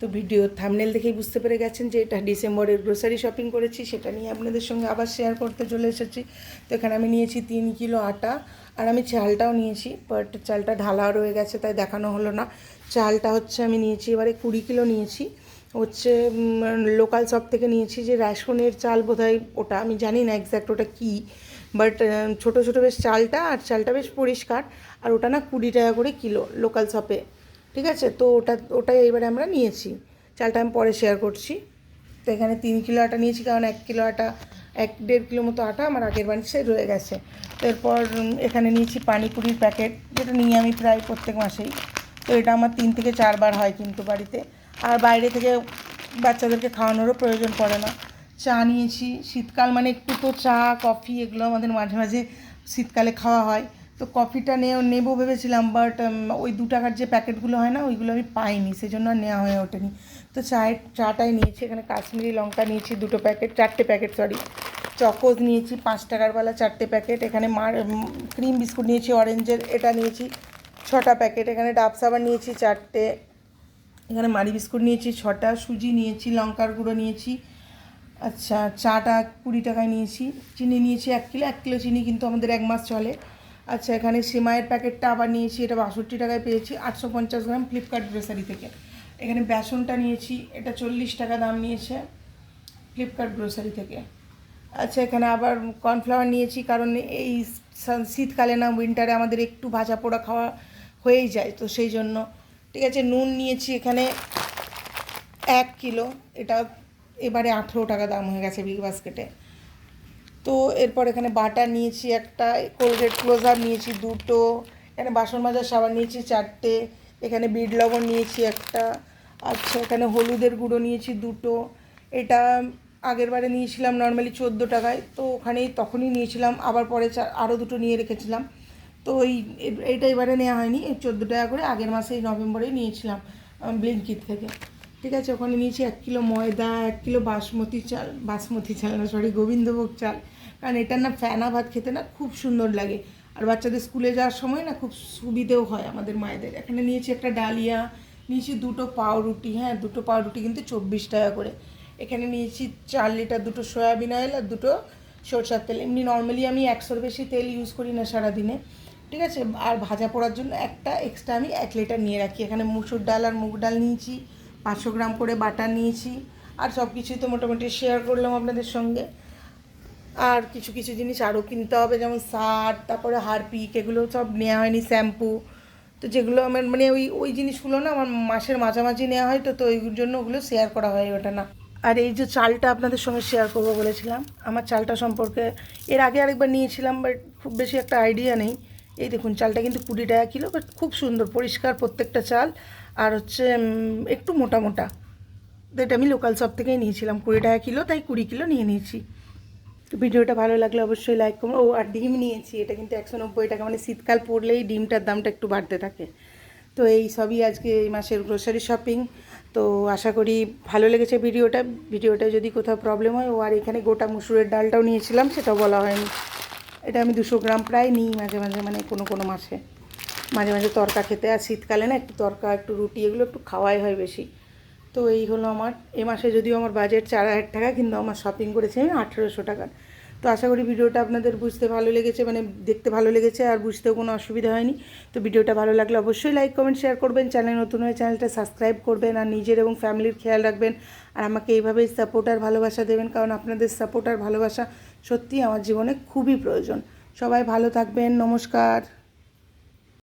তো video thumbnail দেখেই বুঝতে পেরে গেছেন যে এটা ডিসেম্বরের গ্রোসারি শপিং করেছি, সেটা নিয়ে আপনাদের সঙ্গে আবার শেয়ার করতে চলে এসেছি। তো এখানে আমি নিয়েছি 3 কিলো আটা, আর আমি চালটাও নিয়েছি, বাট চালটা ঢালা রয়ে গেছে তাই দেখানো হলো না। চালটা হচ্ছে আমি নিয়েছি এবারে 20 কিলো নিয়েছি, হচ্ছে লোকাল শপ থেকে নিয়েছি, যে রেশনের চাল বোধহয় ওটা, আমি জানি না এক্স্যাক্ট ওটা কী, বাট ছোটো ছোটো বেশ চালটা, আর চালটা বেশ পরিষ্কার, আর ওটা না 20 টাকা করে কিলো লোকাল শপে, ঠিক আছে। তো ওটাই এবারে আমরা নিয়েছি। চালটা আমি পরে শেয়ার করছি। তো এখানে 3 কিলো আটা নিয়েছি, কারণ 1 কিলো আটা 1-1.5 কিলো মতো আটা আমার আগের বাড়িতে রয়ে গেছে। তো এরপর এখানে নিয়েছি পানিপুরির প্যাকেট, যেটা নিয়ে আমি প্রায় প্রত্যেক মাসেই। তো এটা আমার 3 থেকে 4 বার হয় কিন্তু বাড়িতে, আর বাইরে থেকে বাচ্চাদেরকে খাওয়ানোরও প্রয়োজন পড়ে না। চা নিয়েছি, শীতকাল মানে একটু তো চা কফি এগুলো আমাদের মাঝে মাঝে শীতকালে খাওয়া হয়। তো কফিটা নেবো ভেবেছিলাম, বাট ওই 2 টাকার যে প্যাকেটগুলো হয় না, ওইগুলো আমি পাইনি, সেজন্য আর নেওয়া হয়ে ওঠেনি। তো চাটাই নিয়েছি। এখানে কাশ্মীরি লঙ্কা নিয়েছি 2 প্যাকেট, 4টে প্যাকেট সরি। চকোজ নিয়েছি 5 টাকারওয়ালা 4টে প্যাকেট। এখানে ক্রিম বিস্কুট নিয়েছি অরেঞ্জের, এটা নিয়েছি 6টা প্যাকেট। এখানে ডাব সাবান নিয়েছি 4টে। এখানে মারি বিস্কুট নিয়েছি 6টা, সুজি নিয়েছি, লঙ্কার গুঁড়ো নিয়েছি, আচ্ছা চাটা 20 টাকায় নিয়েছি। চিনি নিয়েছি 1 কিলো, 1 কিলো চিনি কিন্তু আমাদের 1 মাস চলে। আচ্ছা এখানে সিমাইয়ের প্যাকেটটা আবার নিয়েছি, এটা 62 টাকায় পেয়েছি, 850 গ্রাম, ফ্লিপকার্ট গ্রোসারি থেকে। এখানে বেসনটা নিয়েছি, এটা 40 টাকা দাম নিয়েছে ফ্লিপকার্ট গ্রোসারি থেকে। আচ্ছা এখানে আবার কর্নফ্লাওয়ার নিয়েছি, কারণ এই শীতকালে না, উইন্টারে আমাদের একটু ভাজা পোড়া খাওয়া হয়েই যায়, তো সেই জন্য। ঠিক আছে, নুন নিয়েছি এখানে 1 কিলো, এটা এবারে 18 টাকা দাম হয়ে গেছে বিগ বাস্কেটে। তো এরপর এখানে বাটার নিয়েছি একটা, কোলগেট ক্লোজার নিয়েছি 2টো, এখানে বাসন মাজার সাবান নিয়েছি 4টে, এখানে বিট লবণ নিয়েছি একটা, আচ্ছা এখানে হলুদের গুঁড়ো নিয়েছি 2টো। এটা আগের বারে নিয়েছিলাম নর্মালি 14 টাকায়, তো ওখানেই তখনই নিয়েছিলাম, আবার পরে আরও 2টো নিয়ে রেখেছিলাম। তো এইটা এবারে নেওয়া হয়নি, এই 14 টাকা করে আগের মাসেই নভেম্বরেই নিয়েছিলাম ব্লিঙ্কিট থেকে। ঠিক আছে, ওখানে নিয়েছি 1 কিলো ময়দা, 1 কিলো বাসমতি চাল না সরি, গোবিন্দভোগ চাল, কারণ এটার না ফেনা ভাত খেতে না খুব সুন্দর লাগে, আর বাচ্চাদের স্কুলে যাওয়ার সময় না খুব সুবিধেও হয় আমাদের মায়েদের। এখানে নিয়েছি একটা ডালিয়া, নিয়েছি 2টো পাউরুটি, হ্যাঁ 2টো পাউরুটি কিন্তু 24 টাকা করে। এখানে নিয়েছি 4 লিটার 2টো সয়াবিন অয়েল, আর 2টো সরষের তেল। এমনি নর্মালি আমি 100-র বেশি তেল ইউজ করি না সারাদিনে, ঠিক আছে। আর ভাজা পোড়ার জন্য একটা এক্সট্রা আমি 1 লিটার নিয়ে রাখি। এখানে মুসুর ডাল আর মুগ ডাল নিয়েছি, 500 গ্রাম করে বাটার নিয়েছি, আর সব কিছুই তো মোটামুটি শেয়ার করলাম আপনাদের সঙ্গে। আর কিছু কিছু জিনিস আরও কিনতে হবে, যেমন সার, তারপরে হারপিক, এগুলো সব নেওয়া হয়নি, শ্যাম্পু। তো যেগুলো আমার মানে ওই জিনিসগুলো না আমার মাসের মাঝামাঝি নেওয়া হয়, তো ওই জন্য ওগুলো শেয়ার করা হয় ওটা না। আর এই যে চালটা আপনাদের সঙ্গে শেয়ার করবো বলেছিলাম, আমার চালটা সম্পর্কে এর আগে আরেকবার নিয়েছিলাম, বাট খুব বেশি একটা আইডিয়া নেই। এই দেখুন চালটা কিন্তু 20 টাকা কিলো, বাট খুব সুন্দর পরিষ্কার প্রত্যেকটা চাল, আর হচ্ছে একটু মোটা মোটা। তো এটা আমি লোকাল শপ থেকেই নিয়েছিলাম, 20 টাকা কিলো, তাই 20 কিলো নিয়ে নিয়েছি। তো ভিডিওটা ভালো লাগলে অবশ্যই লাইক করুন। ও আর ডিম নিয়েছি, এটা কিন্তু 190 টাকা, মানে শীতকাল পড়লেই ডিমটার দামটা একটু বাড়তে থাকে। তো এই সবই আজকে এই মাসের গ্রোসারি শপিং। তো আশা করি ভালো লেগেছে ভিডিওটা যদি কোথাও প্রবলেম হয়। ও আর এখানে গোটা মুসুরের ডালটাও নিয়েছিলাম, সেটাও বলা হয়নি। এটা আমি 200 গ্রাম প্রায় নিই মাঝে মাঝে, মানে কোনো মাসে মাঝে মাঝে তরকা খেতে, আর শীতকালে না একটু তরকা, একটু রুটি, এগুলো একটু খাওয়াই হয় বেশি। তো এই হলো আমার এ মাসে, যদিও আমার বাজেট 4000 টাকা, কিন্তু আমার শপিং করেছি আমি 1800 টাকার। তো আশা করি ভিডিওটা আপনাদের বুঝতে ভালো লেগেছে, মানে দেখতে ভালো লেগেছে, আর বুঝতেও কোনো অসুবিধা হয়নি। তো ভিডিওটা ভালো লাগলে অবশ্যই লাইক কমেন্ট শেয়ার করবেন, চ্যানেল নতুন হয়ে চ্যানেলটা সাবস্ক্রাইব করবেন, আর নিজের এবং ফ্যামিলির খেয়াল রাখবেন, আর আমাকে এইভাবেই সাপোর্ট আর ভালোবাসা দেবেন, কারণ আপনাদের সাপোর্ট আর ভালোবাসা সত্যিই আমার জীবনে খুবই প্রয়োজন। সবাই ভালো থাকবেন, নমস্কার।